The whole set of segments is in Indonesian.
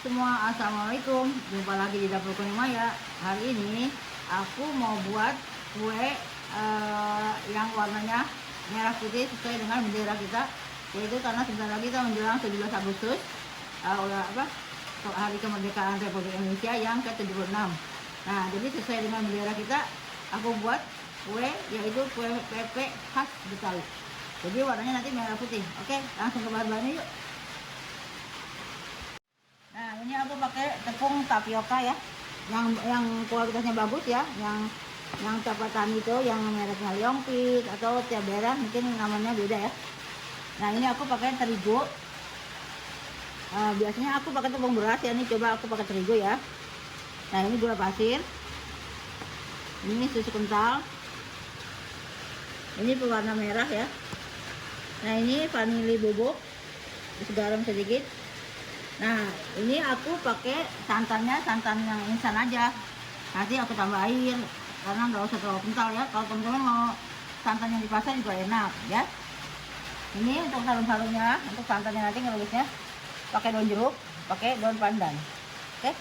semua, assalamualaikum. Jumpa lagi di dapur Kuning Maya. Hari ini aku mau buat kue yang warnanya merah putih sesuai dengan bendera kita, yaitu karena sebentar lagi kita menjelang 17 Agustus, hari kemerdekaan Republik Indonesia yang ke-76. Nah, jadi sesuai dengan bendera kita, aku buat kue, yaitu kue pepek khas Betawi. Jadi warnanya nanti merah putih. Oke, langsung ke bahan-bahannya yuk. Nah, ini aku pakai tepung tapioka ya, yang kualitasnya bagus ya, yang tapatan itu, yang mereknya Lionpit atau tiap daerah mungkin namanya beda ya. Nah, ini aku pakai terigu. Biasanya aku pakai tepung beras ya, ini coba aku pakai terigu ya. Nah, ini gula pasir, ini susu kental, ini pewarna merah ya. Nah, ini vanili bubuk, terus garam sedikit. Nah, ini aku pakai santannya, santan yang instan aja. Nanti aku tambah air karena nggak usah terlalu kental ya. Kalau teman-teman mau santan yang di pasar juga enak ya. Ini untuk harum-harumnya, untuk santannya nanti ngerebusnya pakai daun jeruk, pakai daun pandan. Oke.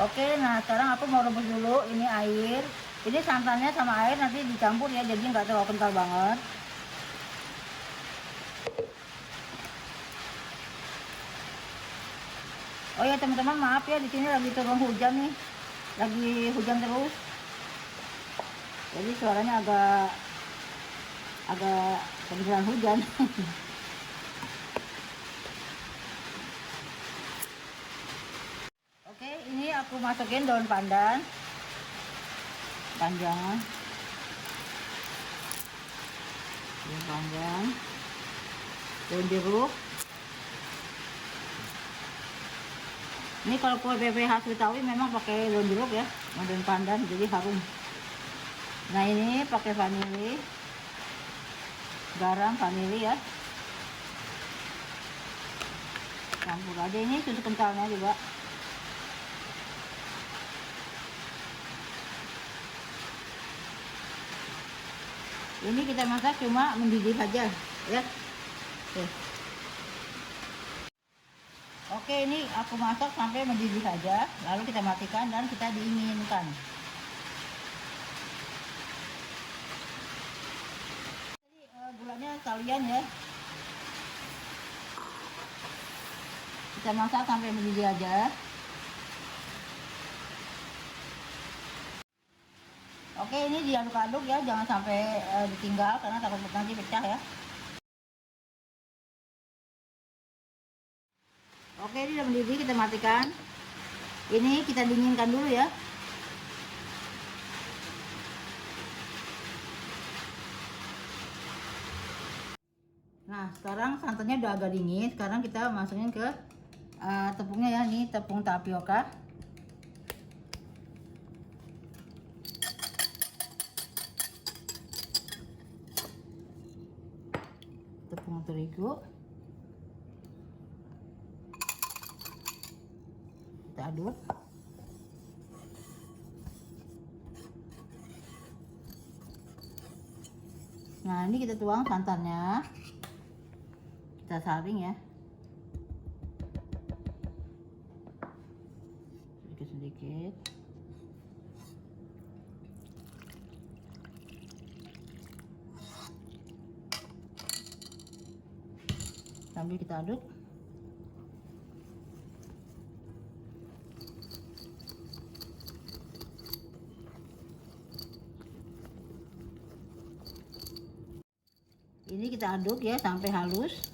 Oke, nah sekarang aku mau rebus dulu ini air. Ini santannya sama air nanti dicampur ya, jadi nggak terlalu kental banget. Oh ya teman-teman, maaf ya, di sini lagi turun hujan nih, lagi hujan terus, jadi suaranya agak kedengeran hujan. Oke, ini aku masukin daun pandan panjang, daun jeruk. Ini kalau kue bebek khas Betawi memang pakai daun jeruk ya, daun pandan, jadi harum. Nah, ini pakai vanili, garam, vanili ya. Campur aja, ini susu kentalnya juga. Ini kita masak cuma mendidih aja ya. Oke, ini aku masak sampai mendidih saja, lalu kita matikan dan kita dinginkan. Jadi gulanya sekalian ya. Kita masak sampai mendidih aja. Oke, ini diaduk-aduk ya, jangan sampai ditinggal karena takut nanti pecah ya. Oke, ini udah mendidih, kita matikan. Ini kita dinginkan dulu ya. Nah, sekarang santannya udah agak dingin. Sekarang kita masukin ke tepungnya ya. Ini tepung tapioka, tepung terigu. Kita aduk. Nah, ini kita tuang santannya, kita saring ya, sedikit-sedikit. Sambil kita aduk. Ini kita aduk ya sampai halus.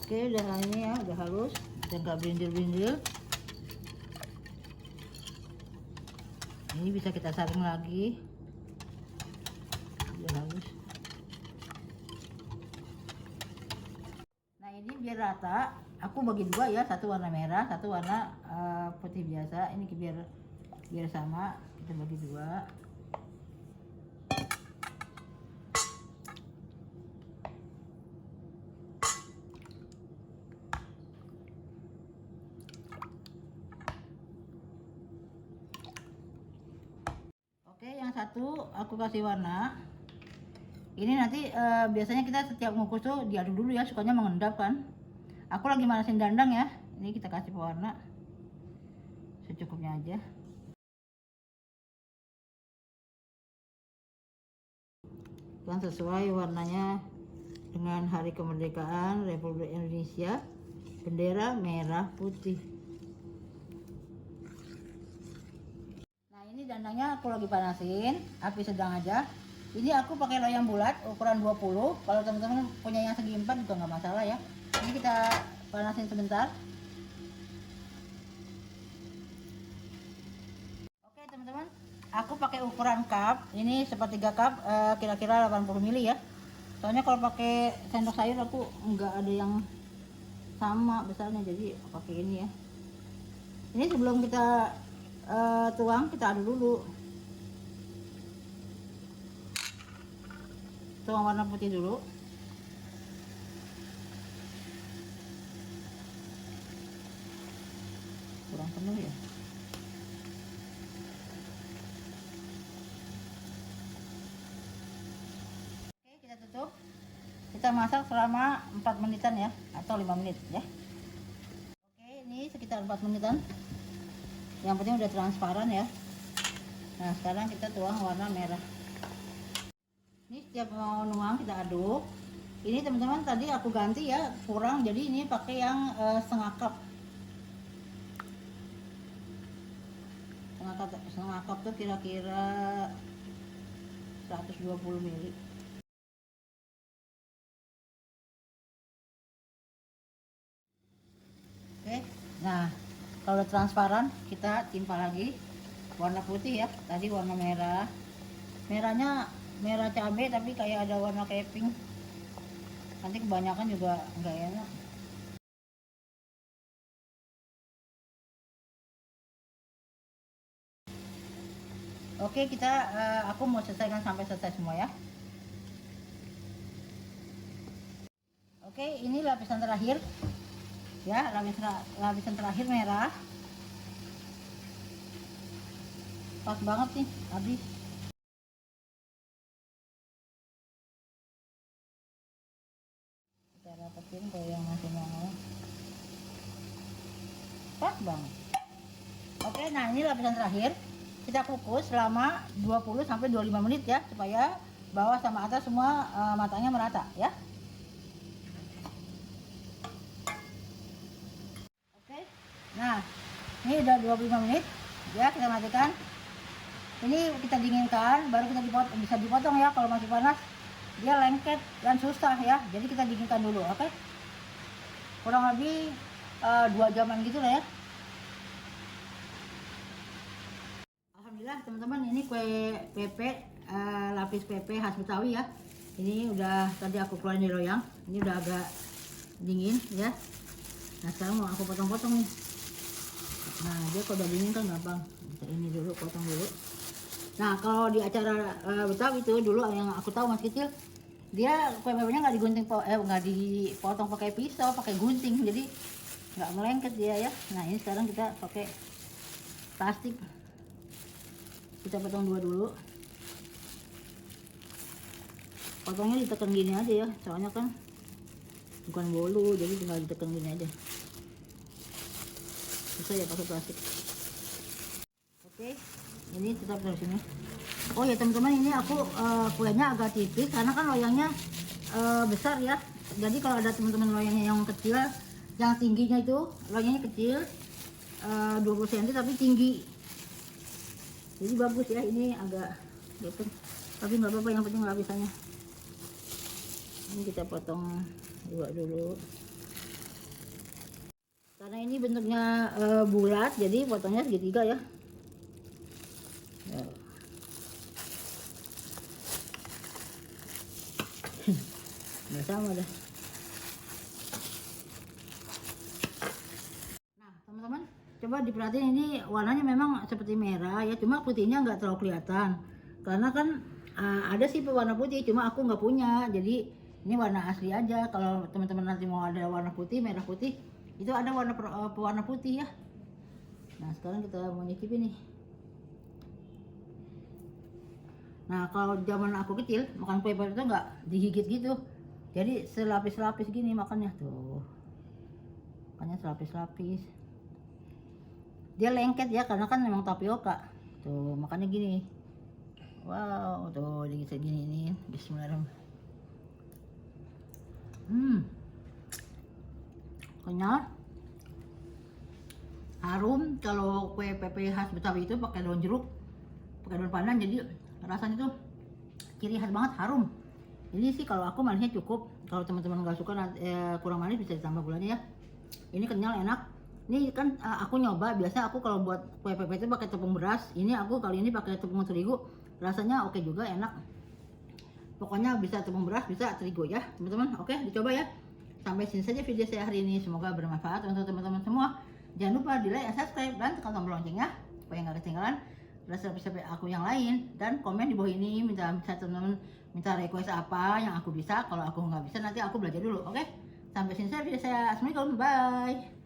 Oke, udah ini ya, udah halus, udah nggak berindir-berindir. Ini bisa kita saring lagi biar halus. Nah ini biar rata, aku bagi dua ya, satu warna merah, satu warna putih biasa. Ini biar sama, kita bagi dua. Oke, yang satu aku kasih warna. Ini nanti biasanya kita setiap ngukus tuh diaduk dulu ya, sukanya mengendap kan. Aku lagi manasin dandang ya. Ini kita kasih pewarna secukupnya aja. Yang sesuai warnanya dengan Hari Kemerdekaan Republik Indonesia, bendera merah putih. Nah ini dandangnya aku lagi panasin, api sedang aja. Ini aku pakai loyang bulat ukuran 20. Kalau teman-teman punya yang segi 4 juga nggak masalah ya. Ini kita panasin sebentar. Oke teman-teman, aku pakai ukuran cup. Ini sepertiga cup, kira-kira 80 ml ya. Soalnya kalau pakai sendok sayur aku nggak ada yang sama besarnya, jadi pakai ini ya. Ini sebelum kita tuang, kita aduk dulu. Tuang warna putih dulu. Kurang penuh ya. Oke, kita tutup. Kita masak selama 4 menitan ya, atau 5 menit ya. Oke, ini sekitar 4 menitan. Yang penting udah transparan ya. Nah, sekarang kita tuang warna merah. Ini setiap mau nuang kita aduk. Ini teman-teman tadi aku ganti ya, kurang, jadi ini pakai yang setengah cup. Setengah cup tuh kira-kira 120 ml. Oke, nah kalau udah transparan kita timpa lagi warna putih ya. Tadi warna merah, merahnya merah cabai tapi kayak ada warna kayak pink. Nanti kebanyakan juga nggak enak. Oke, aku mau selesaikan sampai selesai semua ya. Oke, ini lapisan terakhir ya, lapisan terakhir merah. Pas banget nih, habis. Kita rapetin kalau yang masih mau. Pas banget. Oke, nah ini lapisan terakhir. Kita kukus selama 20 sampai 25 menit ya, supaya bawah sama atas semua matangnya merata ya. Oke. Nah, ini udah 25 menit. Ya, kita matikan. Ini kita dinginkan, baru kita bisa dipotong ya. Kalau masih panas dia lengket dan susah ya, jadi kita dinginkan dulu. Oke, kurang lebih 2 jaman gitu lah ya. Alhamdulillah teman-teman, ini kue pepe, lapis pepe khas Betawi ya. Ini udah tadi aku keluarin dari loyang, ini udah agak dingin ya. Nah sekarang mau aku potong-potong nih. Nah dia kalau udah dingin kan gampang, ini dulu potong dulu. Nah kalau di acara Betawi itu dulu yang aku tahu masih kecil, dia kue pepenya nggak digunting, nggak dipotong pakai pisau, pakai gunting, jadi nggak melengket dia ya. Nah ini sekarang kita pakai plastik, kita potong dua dulu. Potongnya ditekan gini aja ya, soalnya kan bukan bolu, jadi tinggal ditekan gini aja. Bisa ya pakai plastik. Oke, ini tetap dari sini. Oh ya teman-teman, ini aku kuenya agak tipis karena kan loyangnya besar ya. Jadi kalau ada teman-teman loyangnya yang kecil, yang tingginya itu loyangnya kecil 20 cm tapi tinggi, jadi bagus ya. Ini agak gitu, tapi nggak apa-apa, yang penting lapisannya. Ini kita potong dua dulu karena ini bentuknya bulat, jadi potongnya segitiga ya. sama dah. Nah teman-teman, coba diperhatiin, ini warnanya memang seperti merah ya, cuma putihnya nggak terlalu kelihatan karena kan ada sih pewarna putih, cuma aku nggak punya, jadi ini warna asli aja. Kalau teman-teman nanti mau ada warna putih, merah putih, itu ada warna pewarna putih ya. Nah sekarang kita mau nyicipin nih. Nah kalau zaman aku kecil makan kue itu nggak digigit gitu, jadi selapis-lapis gini makannya tuh, makanya selapis-lapis. Dia lengket ya karena kan memang tapioka tuh, makanya gini. Wow tuh segini nih. Bismillahirrahmanirrahim. Kenyal, harum. Kalau kue pepe khas Betawi itu pakai daun jeruk, pakai daun pandan, jadi rasanya tuh ciri khas banget, harum. Ini sih kalau aku manisnya cukup, kalau teman-teman nggak suka kurang manis bisa ditambah gulanya ya. Ini kenyal, enak. Ini kan aku nyoba, biasa aku kalau buat kue pepe itu pakai tepung beras, ini aku kali ini pakai tepung terigu, rasanya oke juga, enak. Pokoknya bisa tepung beras, bisa terigu ya teman-teman. Oke, dicoba ya. Sampai sini saja video saya hari ini, semoga bermanfaat untuk teman-teman semua. Jangan lupa di like, subscribe, dan tekan tombol loncengnya supaya nggak ketinggalan resep-resep aku yang lain. Dan komen di bawah ini, minta teman-teman minta request apa yang aku bisa. Kalau aku nggak bisa nanti aku belajar dulu. Oke, sampai sini saja video saya. Assalamualaikum, bye.